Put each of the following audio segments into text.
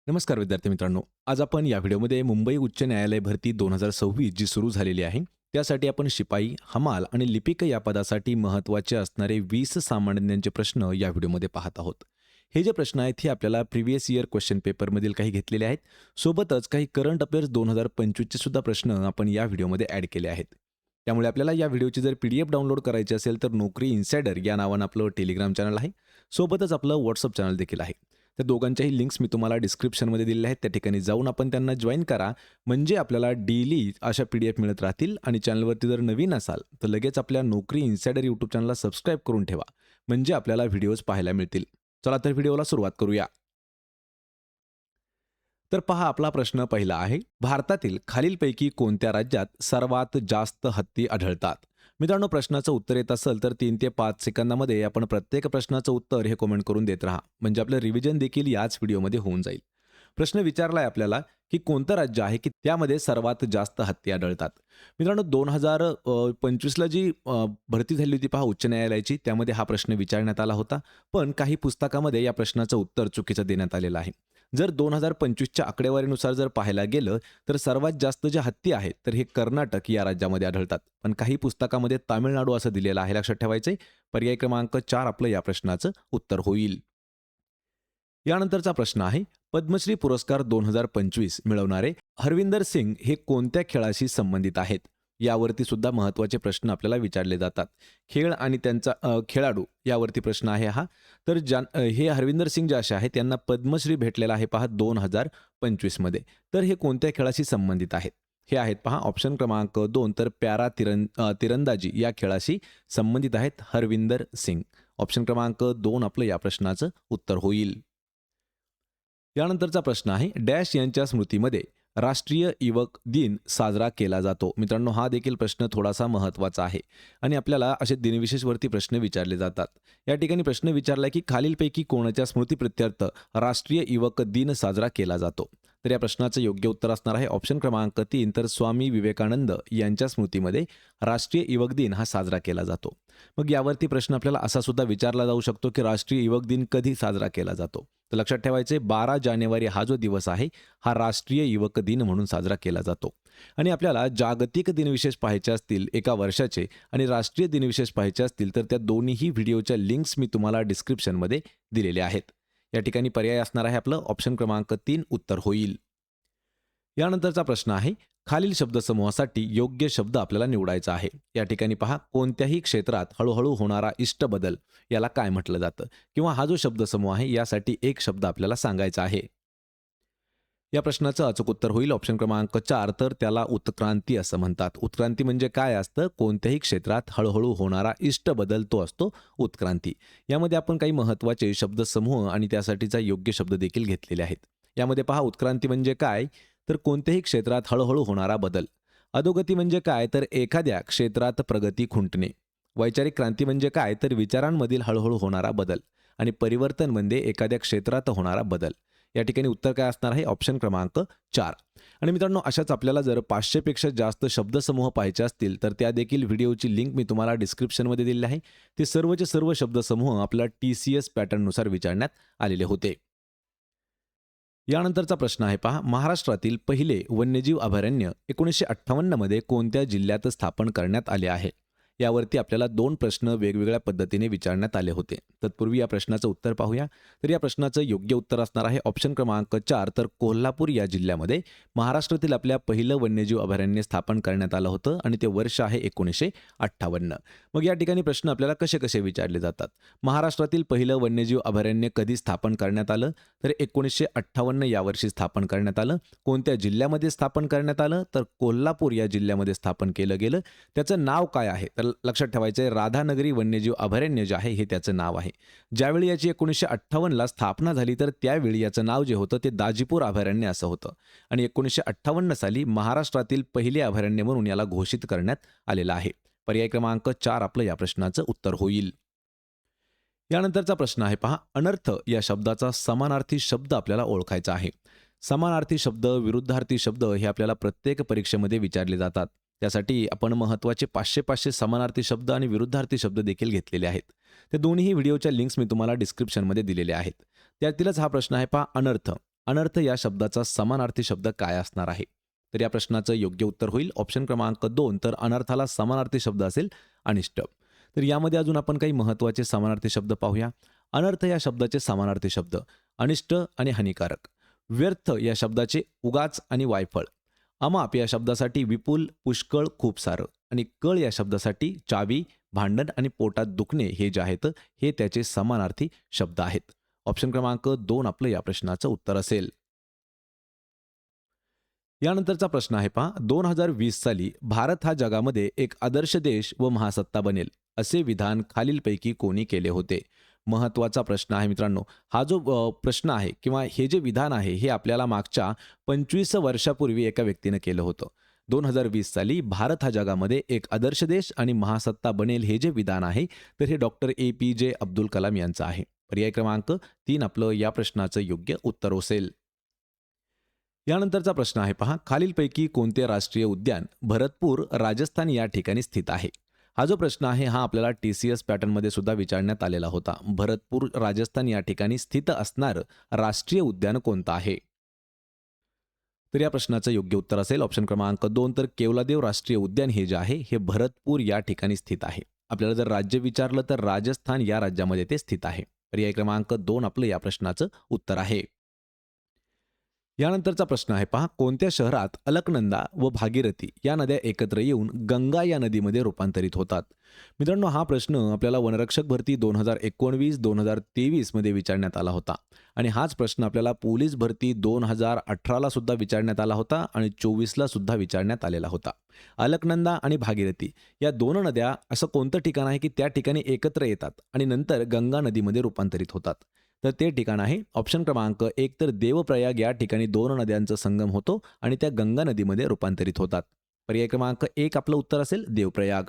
नमस्कार विद्यार्थी मित्रांनो. आज आपण या व्हिडिओमध्ये मुंबई उच्च न्यायालय भरती 2026 जी सुरू झालेली आहे, त्यासाठी आपण शिपाई, हमाल आणि लिपिक या पदासाठी महत्त्वाचे असणारे 20 सामान्यांचे प्रश्न या व्हिडिओमध्ये पाहत आहोत. हे जे प्रश्न आहेत हे आपल्याला प्रिव्हियस इयर क्वेश्चन पेपरमधील काही घेतलेले आहेत. सोबतच काही करंट अफेअर्स 2025 चे सुद्धा प्रश्न आपण या व्हिडिओमध्ये ॲड केले आहेत. त्यामुळे आपल्याला या व्हिडिओची जर PDF डाउनलोड करायची असेल तर नोकरी इन्सायडर या नावानं आपलं टेलिग्राम चॅनल आहे. सोबतच आपलं WhatsApp चॅनल देखील आहे. त्या दोघांच्याही लिंक्स मी तुम्हाला डिस्क्रिप्शनमध्ये दिलेल्या आहेत. त्या ठिकाणी जाऊन आपण त्यांना जॉइन करा. म्हणजे आपल्याला डेली अशा PDF मिळत राहतील आणि चॅनलवरती जर नवीन असाल तर लगेच आपल्या नोकरी इन्सायडर यूट्यूब चॅनलला सबस्क्राईब करून ठेवा. म्हणजे आपल्याला व्हिडिओज पाहायला मिळतील. चला तर व्हिडिओला सुरुवात करूया. तर पहा आपला प्रश्न पहिला आहे. भारतातील खालीलपैकी कोणत्या राज्यात सर्वात जास्त हत्ती आढळतात? मित्रांनो, प्रश्नाचं उत्तर येत असेल तर 3 ते 5 सेकंदामध्ये आपण प्रत्येक प्रश्नाचं उत्तर हे कमेंट करून देत राहा. म्हणजे आपलं रिव्हिजन देखील याच व्हिडिओमध्ये होऊन जाईल. प्रश्न विचारलाय आपल्याला की कोणतं राज्य आहे की त्यामध्ये सर्वात जास्त हत्ती आढळतात? मित्रांनो, 2025ला जी भरती झाली होती पहा उच्च न्यायालयाची, त्यामध्ये हा प्रश्न विचारण्यात आला होता. पण काही पुस्तकामध्ये या प्रश्नाचं उत्तर चुकीचं देण्यात आलेलं आहे. जर 2025च्या आकडेवारीनुसार जर पाहायला गेलं तर सर्वात जास्त जे हत्ती आहेत तर हे कर्नाटक या राज्यामध्ये आढळतात. पण काही पुस्तकामध्ये तामिळनाडू असं दिलेलं आहे. लक्षात ठेवायचंय. पर्याय क्रमांक 4 आपलं या प्रश्नाचं उत्तर होईल. यानंतरचा प्रश्न आहे. पद्मश्री पुरस्कार 2025 मिळवणारे हरविंदर सिंग हे कोणत्या खेळाशी संबंधित आहेत? यावरती सुद्धा महत्त्वाचे प्रश्न आपल्याला विचारले जातात. खेळ आणि त्यांचा खेळाडू यावरती प्रश्न आहे हा. तर हे हरविंदर सिंग जे असे आहेत त्यांना पद्मश्री भेटलेला आहे पहा 2025 मध्ये. तर हे कोणत्या खेळाशी संबंधित आहेत? हे आहेत पहा ऑप्शन क्रमांक 2 तर तिरंदाजी या खेळाशी संबंधित आहेत हरविंदर सिंग. ऑप्शन क्रमांक 2 आपलं या प्रश्नाचं उत्तर होईल. यानंतरचा प्रश्न आहे. डॅश यांच्या स्मृतीमध्ये राष्ट्रीय युवक दिन साजरा केला जातो. मित्रांनो, हा देखील प्रश्न थोडासा महत्त्वाचा आहे आणि आपल्याला असे दिनविशेषवरती प्रश्न विचारले जातात. या ठिकाणी प्रश्न विचारला की खालीलपैकी कोणाच्या स्मृतिप्रित्यर्थ राष्ट्रीय युवक दिन साजरा केला जातो? तर या प्रश्नाचं योग्य उत्तर असणार आहे ऑप्शन क्रमांक 3 तर स्वामी विवेकानंद यांच्या स्मृतीमध्ये राष्ट्रीय युवक दिन हा साजरा केला जातो. मग यावरती प्रश्न आपल्याला असा सुद्धा विचारला जाऊ शकतो की राष्ट्रीय युवक दिन कधी साजरा केला जातो? तर लक्षात ठेवायचे 12 जानेवारी हा जो दिवस आहे हा राष्ट्रीय युवक दिन म्हणून साजरा केला जातो. आणि आपल्याला जागतिक दिनविशेष पाहायचे असतील एका वर्षाचे आणि राष्ट्रीय दिनविशेष पाहायचे असतील तर त्या दोन्हीही व्हिडिओच्या लिंक्स मी तुम्हाला डिस्क्रिप्शनमध्ये दिलेले आहेत. या ठिकाणी पर्याय असणार आहे आपलं ऑप्शन क्रमांक 3 उत्तर होईल. यानंतरचा प्रश्न आहे. खालील शब्दसमूहासाठी योग्य शब्द आपल्याला निवडायचा आहे. या ठिकाणी पहा कोणत्याही क्षेत्रात हळूहळू होणारा इष्ट बदल याला काय म्हटलं जातं? किंवा हा जो शब्दसमूह आहे यासाठी एक शब्द आपल्याला सांगायचा आहे. या प्रश्नाचं अचूक उत्तर होईल ऑप्शन क्रमांक 4 तर त्याला उत्क्रांती असं म्हणतात. उत्क्रांती म्हणजे काय असतं? कोणत्याही क्षेत्रात हळूहळू होणारा इष्ट बदल तो असतो उत्क्रांती. यामध्ये आपण काही महत्त्वाचे शब्दसमूह आणि त्यासाठीचा योग्य शब्द देखील घेतलेले आहेत. यामध्ये पहा उत्क्रांती म्हणजे काय? तर कोणत्याही क्षेत्रात हळूहळू होणारा बदल. अधोगती म्हणजे काय? तर एखाद्या क्षेत्रात प्रगती खुंटणे. वैचारिक क्रांती म्हणजे काय? तर विचारांमधील हळूहळू होणारा बदल. आणि परिवर्तन म्हणजे एखाद्या क्षेत्रात होणारा बदल. या ठिकाणी उत्तर काय असणार आहे ऑप्शन क्रमांक 4. आणि मित्रांनो, अशाच आपल्याला जर 500 पेक्षा जास्त शब्दसमूह पाहायचे असतील तर त्या देखील व्हिडिओची लिंक मी तुम्हाला डिस्क्रिप्शनमध्ये दिलेली आहे. ते सर्वचे सर्व शब्दसमूह आपल्या TCS पॅटर्ननुसार विचारण्यात आलेले होते. यानंतरचा प्रश्न आहे पहा. महाराष्ट्रातील पहिले वन्यजीव अभयारण्य 1958 मध्ये कोणत्या जिल्ह्यात स्थापन करण्यात आले आहे? यावरती आपल्याला 2 प्रश्न वेगवेगळ्या पद्धतीने विचारण्यात आले होते. तत्पूर्वी या प्रश्नाचं उत्तर पाहूया. तर या प्रश्नाचं योग्य उत्तर असणार आहे ऑप्शन क्रमांक 4 तर कोल्हापूर या जिल्ह्यामध्ये महाराष्ट्रातील आपल्या पहिलं वन्यजीव अभयारण्य स्थापन करण्यात आलं होतं आणि ते वर्ष आहे 1958. मग या ठिकाणी प्रश्न आपल्याला कसे कसे विचारले जातात? महाराष्ट्रातील पहिलं वन्यजीव अभयारण्य कधी स्थापन करण्यात आलं? तर 1958 यावर्षी स्थापन करण्यात आलं. कोणत्या जिल्ह्यामध्ये स्थापन करण्यात आलं? तर कोल्हापूर या जिल्ह्यामध्ये स्थापन केलं गेलं. त्याचं नाव काय आहे? तर लक्षात ठेवायचं आहे राधानगरी वन्यजीव अभयारण्य जे आहे हे त्याचं नाव आहे. ज्यावेळी याची 1958ला स्थापना झाली तर त्यावेळी याचं नाव जे होतं ते दाजीपूर अभयारण्य असं होतं. आणि 1958 साली महाराष्ट्रातील पहिले अभयारण्य म्हणून याला घोषित करण्यात आलेलं आहे. पर्याय क्रमांक 4 आपलं या प्रश्नाचं उत्तर होईल. यानंतरचा प्रश्न आहे पहा. अनर्थ या शब्दाचा समानार्थी शब्द आपल्याला ओळखायचा आहे. समानार्थी शब्द, विरुद्धार्थी शब्द हे आपल्याला प्रत्येक परीक्षेमध्ये विचारले जातात. त्यासाठी आपण महत्त्वाचे 500 समानार्थी शब्द आणि विरुद्धार्थी शब्द देखील घेतलेले आहेत. ते दोन्ही व्हिडिओच्या लिंक्स मी तुम्हाला डिस्क्रिप्शनमध्ये दिलेले आहेत. त्यातीलच हा प्रश्न आहे पहा. अनर्थ अनर्थ या शब्दाचा समानार्थी शब्द काय असणार आहे? तर या प्रश्नाचं योग्य उत्तर होईल ऑप्शन क्रमांक 2. तर अनर्थाला समानार्थी शब्द असेल अनिष्ट. तर यामध्ये अजून आपण काही महत्त्वाचे समानार्थी शब्द पाहूया. अनर्थ या शब्दाचे समानार्थी शब्द अनिष्ट आणि हानिकारक. व्यर्थ या शब्दाचे उगाच आणि वायफळ. अमाप या शब्दासाठी विपुल, पुष्कळ, खूप सारं. आणि कळ या शब्दासाठी चावी, भांडण आणि पोटात दुखणे हे जे आहेत हे त्याचे समानार्थी शब्द आहेत. ऑप्शन क्रमांक 2 आपलं या प्रश्नाचं उत्तर असेल. यानंतरचा प्रश्न आहे पहा. 2020 साली भारत हा जगामध्ये एक आदर्श देश व महासत्ता बनेल असे विधान खालीलपैकी कोणी केले होते? महत्त्वाचा प्रश्न आहे मित्रांनो. हा जो प्रश्न आहे किंवा हे जे विधान आहे हे आपल्याला मागच्या 25 वर्षापूर्वी एका व्यक्तीनं केलं होतं. 2020 साली भारत हा जगामध्ये एक आदर्श देश आणि महासत्ता बनेल हे जे विधान आहे तर हे डॉक्टर APJ अब्दुल कलाम यांचं आहे. पर्याय क्रमांक 3 आपलं या प्रश्नाचं योग्य उत्तर असेल. यानंतरचा प्रश्न आहे पहा. खालीलपैकी कोणते राष्ट्रीय उद्यान भरतपूर, राजस्थान या ठिकाणी स्थित आहे? हा जो प्रश्न आहे हा आपल्याला TCS पॅटर्नमध्ये सुद्धा विचारण्यात आलेला होता. भरतपूर, राजस्थान या ठिकाणी स्थित असणारं राष्ट्रीय उद्यान कोणतं आहे? तर या प्रश्नाचं योग्य उत्तर असेल ऑप्शन क्रमांक 2. तर केवलादेव राष्ट्रीय उद्यान हे जे आहे हे भरतपूर या ठिकाणी स्थित आहे. आपल्याला जर राज्य विचारलं तर राजस्थान या राज्यामध्ये ते स्थित आहे. पर्याय क्रमांक 2 आपलं या प्रश्नाचं उत्तर आहे. यानंतरचा प्रश्न आहे पहा. कोणत्या शहरात अलकनंदा व भागीरथी या नद्या एकत्र येऊन गंगा या नदीमध्ये रूपांतरित होतात? मित्रांनो हा प्रश्न आपल्याला वनरक्षक भरती 2019-2023 मध्ये विचारण्यात आला होता आणि हाच प्रश्न आपल्याला पोलीस भरती 2018ला सुद्धा विचारण्यात आला होता आणि 24ला सुद्धा विचारण्यात आलेला होता. अलकनंदा आणि भागीरथी या दोन नद्या असं कोणतं ठिकाण आहे की त्या ठिकाणी एकत्र येतात आणि नंतर गंगा नदीमध्ये रूपांतरित होतात? तर ते ठिकाण आहे ऑप्शन क्रमांक 1. तर देवप्रयाग या ठिकाणी दोन नद्यांचा संगम होतो आणि त्या गंगा नदीमध्ये रूपांतरित होतात. पर्याय क्रमांक 1 आपलं उत्तर असेल देवप्रयाग.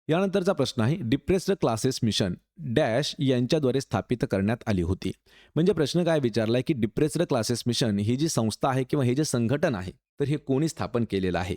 यानंतरचा प्रश्न आहे. डिप्रेस्ड क्लासेस मिशन डॅश यांच्याद्वारे स्थापित करण्यात आली होती. म्हणजे प्रश्न काय विचारलाय की डिप्रेस्ड क्लासेस मिशन ही जी संस्था आहे किंवा हे जे संघटन आहे तर हे कोणी स्थापन केलेलं आहे?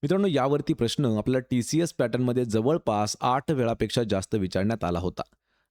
मित्रांनो यावरती प्रश्न आपल्याला TCS पॅटर्नमध्ये जवळपास 8 वेळापेक्षा जास्त विचारण्यात आला होता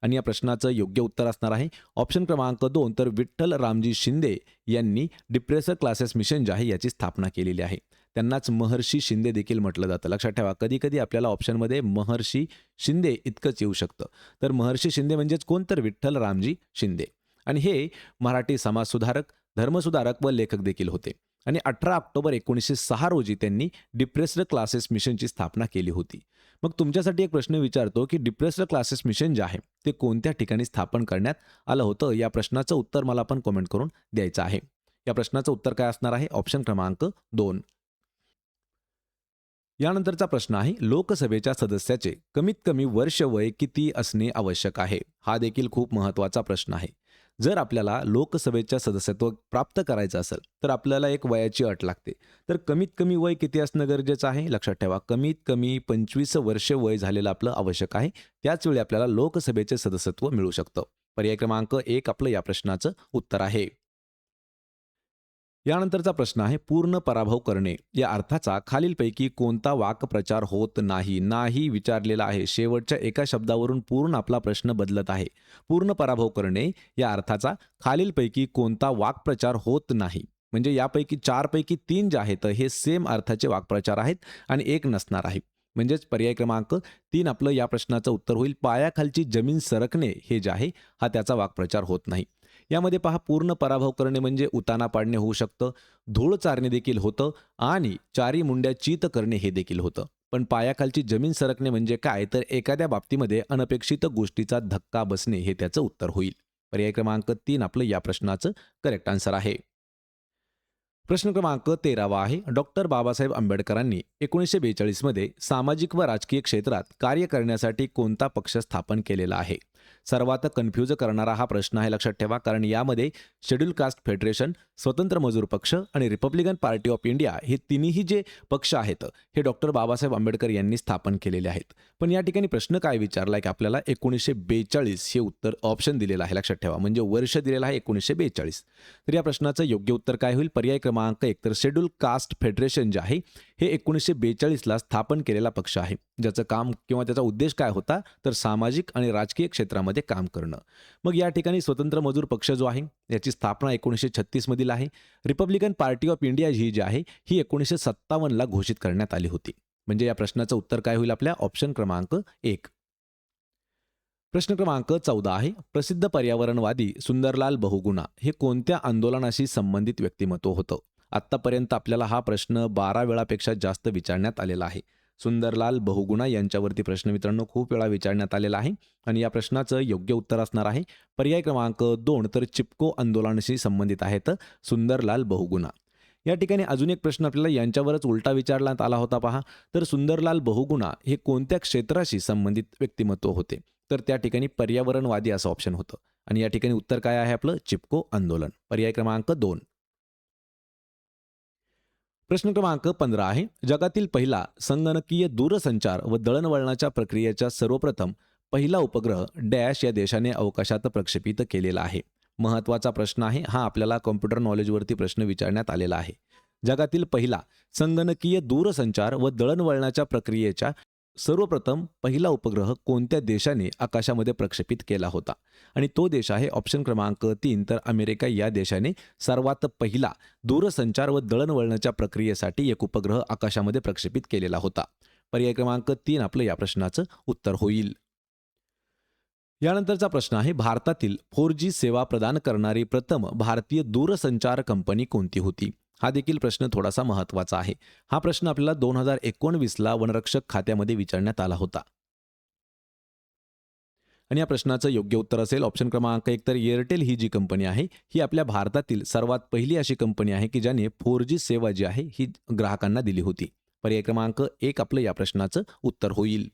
आणि या प्रश्नाचं योग्य उत्तर असणार आहे ऑप्शन क्रमांक 2. तर विठ्ठल रामजी शिंदे यांनी डिप्रेस्ड क्लासेस मिशन जे आहे याची स्थापना केलेली आहे. त्यांनाच महर्षी शिंदे देखील म्हटलं जातं. लक्षात ठेवा कधी कधी आपल्याला ऑप्शनमध्ये महर्षी शिंदे इतकंच येऊ शकतं. तर महर्षी शिंदे म्हणजेच कोण? तर विठ्ठल रामजी शिंदे आणि हे मराठी समाजसुधारक, धर्मसुधारक व लेखक देखील होते आणि 18 ऑक्टोबर 1906 रोजी त्यांनी डिप्रेस्ड क्लासेस मिशनची स्थापना केली होती. मग तुमच्यासाठी एक प्रश्न विचारतो की डिप्रेस्ड क्लासेस मिशन जे आहे ते कोणत्या ठिकाणी स्थापन करण्यात आलं होतं? या प्रश्नाचं उत्तर मला पण कमेंट करून द्यायचं आहे. या प्रश्नाचं उत्तर काय असणार आहे? ऑप्शन क्रमांक 2. यानंतरचा प्रश्न आहे. लोकसभेच्या सदस्याचे कमीत कमी वर्ष वय किती असणे आवश्यक आहे? हा देखील खूप महत्त्वाचा प्रश्न आहे. जर आपल्याला लोकसभेच्या सदस्यत्व प्राप्त करायचं असेल तर आपल्याला एक वयाची अट लागते. तर कमीत कमी वय किती असणं गरजेचं आहे? लक्षात ठेवा कमीत कमी 25 वर्ष वय झालेलं आपलं आवश्यक आहे. त्याचवेळी आपल्याला लोकसभेचे सदस्यत्व मिळू शकतं. पर्याय क्रमांक 1 आपलं या प्रश्नाचं उत्तर आहे. यानंतरचा प्रश्न आहे. पूर्ण पराभव करणे या अर्थाचा खालीलपैकी कोणता वाक्प्रचार होत नाही? नाही विचारलेला आहे. शेवटच्या एका शब्दावरून पूर्ण आपला प्रश्न बदलत आहे. पूर्ण पराभव करणे या अर्थाचा खालीलपैकी कोणता वाक्प्रचार होत नाही? म्हणजे यापैकी 4 पैकी 3 जे आहेत हे सेम अर्थाचे वाक्प्रचार आहेत आणि एक नसणार आहे. म्हणजेच पर्याय क्रमांक 3 आपलं या प्रश्नाचं उत्तर होईल. पायाखालची जमीन सरकणे हे जे आहे हा त्याचा वाक्प्रचार होत नाही. यामध्ये पहा पूर्ण पराभव करणे म्हणजे उताना पाडणे होऊ शकतं, धूळ चारणे देखील होतं आणि चारी मुंड्या चित करणे हे देखील होतं. पण पायाखालची जमीन सरकणे म्हणजे काय? तर एखाद्या बाबतीमध्ये अनपेक्षित गोष्टीचा धक्का बसणे हे त्याचं उत्तर होईल. पर्याय क्रमांक 3 आपलं या प्रश्नाचं करेक्ट आन्सर आहे. प्रश्न क्रमांक 13 आहे. डॉक्टर बाबासाहेब आंबेडकरांनी 1942 मध्ये सामाजिक व राजकीय क्षेत्रात कार्य करण्यासाठी कोणता पक्ष स्थापन केलेला आहे? सर्वात कन्फ्यूज करणारा हा प्रश्न आहे. लक्षात ठेवा कारण यामध्ये शेड्यूल कास्ट फेडरेशन, स्वतंत्र मजूर पक्ष आणि रिपब्लिकन पार्टी ऑफ इंडिया हे तिन्ही जे पक्ष आहेत हे डॉक्टर बाबासाहेब आंबेडकर यांनी स्थापन केलेले आहेत. पण या ठिकाणी प्रश्न काय विचारलाय की आपल्याला 1942 हे उत्तर ऑप्शन दिलेलं आहे. लक्षात ठेवा म्हणजे वर्ष दिलेलं आहे 1942. तर या प्रश्नाचं योग्य उत्तर काय होईल? पर्याय क्रमांक 1 तर शेड्यूल कास्ट फेडरेशन जे आहे हे 1942ला स्थापन केलेला पक्ष आहे, ज्याचं काम किंवा त्याचा उद्देश काय होता तर सामाजिक आणि राजकीय क्षेत्रामध्ये काम करणं. मग या ठिकाणी स्वतंत्र मजूर पक्ष जो आहे याची स्थापना 1936 मधील आहे. रिपब्लिकन पार्टी ऑफ इंडिया ही जी आहे ही 1957ला घोषित करण्यात आली होती. म्हणजे या प्रश्नाचं उत्तर काय होईल आपल्या ऑप्शन क्रमांक 1. प्रश्न क्रमांक 14 आहे. प्रसिद्ध पर्यावरणवादी सुंदरलाल बहुगुणा हे कोणत्या आंदोलनाशी संबंधित व्यक्तिमत्व होतं? आत्तापर्यंत आपल्याला हा प्रश्न 12 वेळापेक्षा जास्त विचारण्यात आलेला आहे. सुंदरलाल बहुगुणा यांच्यावरती प्रश्न मित्रांनो खूप वेळा विचारण्यात आलेला आहे आणि या प्रश्नाचं योग्य उत्तर असणार आहे पर्याय क्रमांक 2. तर चिपको आंदोलनाशी संबंधित आहेत सुंदरलाल बहुगुणा. या ठिकाणी अजून एक प्रश्न आपल्याला यांच्यावरच उलटा विचारण्यात आला होता पहा. तर सुंदरलाल बहुगुणा हे कोणत्या क्षेत्राशी संबंधित व्यक्तिमत्व होते? तर त्या ठिकाणी पर्यावरणवादी असं ऑप्शन होतं आणि या ठिकाणी उत्तर काय आहे आपलं चिपको आंदोलन. पर्याय क्रमांक 2. प्रश्न क्रमांक 15 आहे. जगातील पहिला संगणकीय दूरसंचार व दळणवळणाच्या प्रक्रियेचा सर्वप्रथम पहिला उपग्रह डॅश या देशाने अवकाशात प्रक्षेपित केलेला आहे. महत्त्वाचा प्रश्न आहे हा. आपल्याला कॉम्प्युटर नॉलेजवरती प्रश्न विचारण्यात आलेला आहे. जगातील पहिला संगणकीय दूरसंचार व दळणवळणाच्या प्रक्रियेचा सर्वप्रथम पहिला उपग्रह कोणत्या देशाने आकाशामध्ये प्रक्षेपित केला होता? आणि तो देश आहे ऑप्शन क्रमांक 3. तर अमेरिका या देशाने सर्वात पहिला दूरसंचार व दळणवळणाच्या प्रक्रियेसाठी एक उपग्रह आकाशामध्ये प्रक्षेपित केलेला होता. पर्याय क्रमांक 3 आपलं या प्रश्नाचं उत्तर होईल. यानंतरचा प्रश्न आहे. भारतातील 4G सेवा प्रदान करणारी प्रथम भारतीय दूरसंचार कंपनी कोणती होती? हा देखील प्रश्न थोडासा महत्त्वाचा आहे. हा प्रश्न आपल्याला 2019ला वनरक्षक खात्यामध्ये विचारण्यात आला होता आणि या प्रश्नाचं योग्य उत्तर असेल ऑप्शन क्रमांक 1. तर एअरटेल ही जी कंपनी आहे ही आपल्या भारतातील सर्वात पहिली अशी कंपनी आहे की ज्याने 4G सेवा जी आहे ही ग्राहकांना दिली होती. पर्याय क्रमांक 1 आपलं या प्रश्नाचं उत्तर होईल.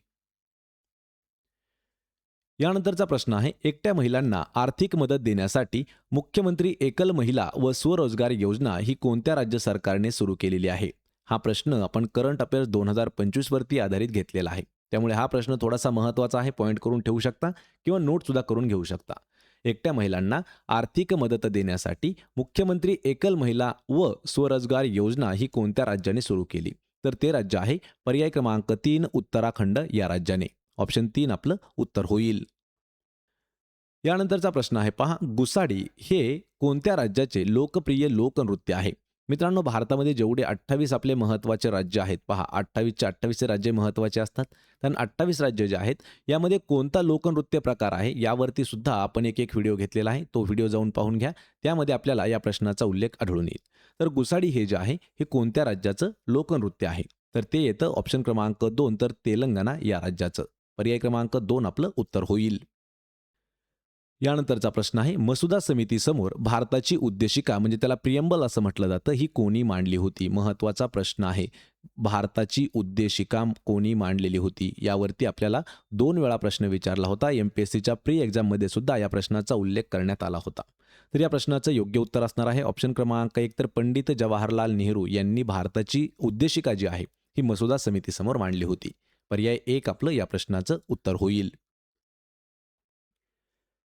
यानंतरचा प्रश्न आहे. एकट्या महिलांना आर्थिक मदत देण्यासाठी मुख्यमंत्री एकल महिला व स्वरोजगार योजना ही कोणत्या राज्य सरकारने सुरू केलेली आहे? हा प्रश्न आपण करंट अफेअर्स 2025 वरती आधारित घेतलेला आहे. त्यामुळे हा प्रश्न थोडासा महत्त्वाचा आहे. पॉईंट करून ठेवू शकता किंवा नोटसुद्धा करून घेऊ शकता. एकट्या महिलांना आर्थिक मदत देण्यासाठी मुख्यमंत्री एकल महिला व स्वरोजगार योजना ही कोणत्या राज्याने सुरू केली? तर ते राज्य आहे पर्याय क्रमांक 3 उत्तराखंड या राज्याने. ऑप्शन 3 आपलं उत्तर होईल. यानंतरचा प्रश्न आहे पहा. गुसाडी हे कोणत्या राज्याचे लोकप्रिय लोकनृत्य आहे? मित्रांनो भारतामध्ये जेवढे 28 आपले महत्त्वाचे राज्य आहेत पहा 28चे 28 राज्य महत्त्वाचे असतात. कारण 28 राज्य जे आहेत यामध्ये कोणता लोकनृत्य प्रकार आहे यावरती सुद्धा आपण एक व्हिडिओ घेतलेला आहे. तो व्हिडिओ जाऊन पाहून घ्या. त्यामध्ये आपल्याला या प्रश्नाचा उल्लेख आढळून येईल. तर गुसाडी हे जे आहे हे कोणत्या राज्याचं लोकनृत्य आहे? तर ते येतं ऑप्शन क्रमांक 2. तर तेलंगणा या राज्याचं. पर्याय क्रमांक 2 आपलं उत्तर होईल. यानंतरचा प्रश्न आहे. मसुदा समितीसमोर भारताची उद्देशिका म्हणजे त्याला प्रियम्बल असं म्हटलं जातं ही कोणी मांडली होती? महत्त्वाचा प्रश्न आहे. भारताची उद्देशिका कोणी मांडलेली होती यावरती आपल्याला 2 वेळा प्रश्न विचारला होता. MPSCच्या प्री एक्झाममध्ये सुद्धा या प्रश्नाचा उल्लेख करण्यात आला होता. तर या प्रश्नाचं योग्य उत्तर असणार आहे ऑप्शन क्रमांक 1. तर पंडित जवाहरलाल नेहरू यांनी भारताची उद्देशिका जी आहे ही मसुदा समितीसमोर मांडली होती. पर्याय 1 आपलं या प्रश्नाचं उत्तर होईल.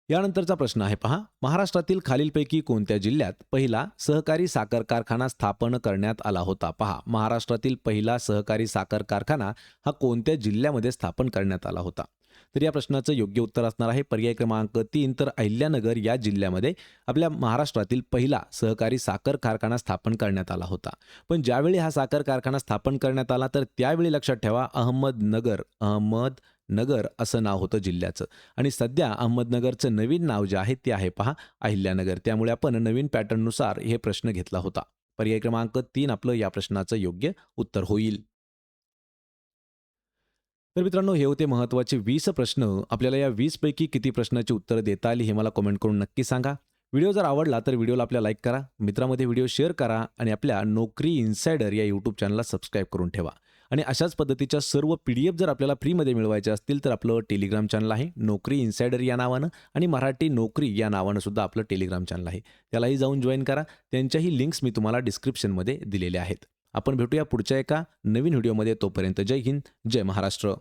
यानंतरचा प्रश्न आहे पहा. महाराष्ट्रातील खालीलपैकी कोणत्या जिल्ह्यात पहिला सहकारी साखर कारखाना स्थापन करण्यात आला होता? पहा महाराष्ट्रातील पहिला सहकारी साखर कारखाना हा कोणत्या जिल्ह्यामध्ये स्थापन करण्यात आला होता? तर या प्रश्नाचं योग्य उत्तर असणार आहे पर्याय क्रमांक 3. तर अहिल्यानगर या जिल्ह्यामध्ये आपल्या महाराष्ट्रातील पहिला सहकारी साखर कारखाना स्थापन करण्यात आला होता. पण ज्यावेळी हा साखर कारखाना स्थापन करण्यात आला तर त्यावेळी लक्षात ठेवा अहमदनगर असं नाव होतं जिल्ह्याचं आणि सध्या अहमदनगरचं नवीन नाव जे आहे ते आहे पहा अहिल्यानगर. त्यामुळे आपण नवीन पॅटर्ननुसार हे प्रश्न घेतला होता. पर्याय क्रमांक 3 आपलं या प्रश्नाचं योग्य उत्तर होईल. तर मित्रांनो हे होते महत्त्वाचे 20 प्रश्न. आपल्याला या 20 पैकी किती प्रश्नाची उत्तरं देता आली हे मला कमेंट करून नक्की सांगा. व्हिडिओ जर आवडला तर व्हिडिओला आपल्या लाईक करा, मित्रांमध्ये व्हिडिओ शेअर करा आणि आपल्या नोकरी इन्सायडर या यूट्यूब चॅनलला सबस्क्राईब करून ठेवा. आणि अशाच पद्धतीच्या सर्व PDF जर आपल्याला फ्रीमध्ये मिळवायचे असतील तर आपलं टेलिग्राम चॅनल आहे नोकरी इन्सायडर या नावानं आणि मराठी नोकरी या नावानं सुद्धा आपलं टेलिग्राम चॅनल आहे. त्यालाही जाऊन जॉईन करा. त्यांच्याही लिंक्स मी तुम्हाला डिस्क्रिप्शनमध्ये दिलेल्या आहेत. आपण भेटूया पुढच्या एका नवीन व्हिडिओमध्ये. तोपर्यंत जय हिंद, जय महाराष्ट्र.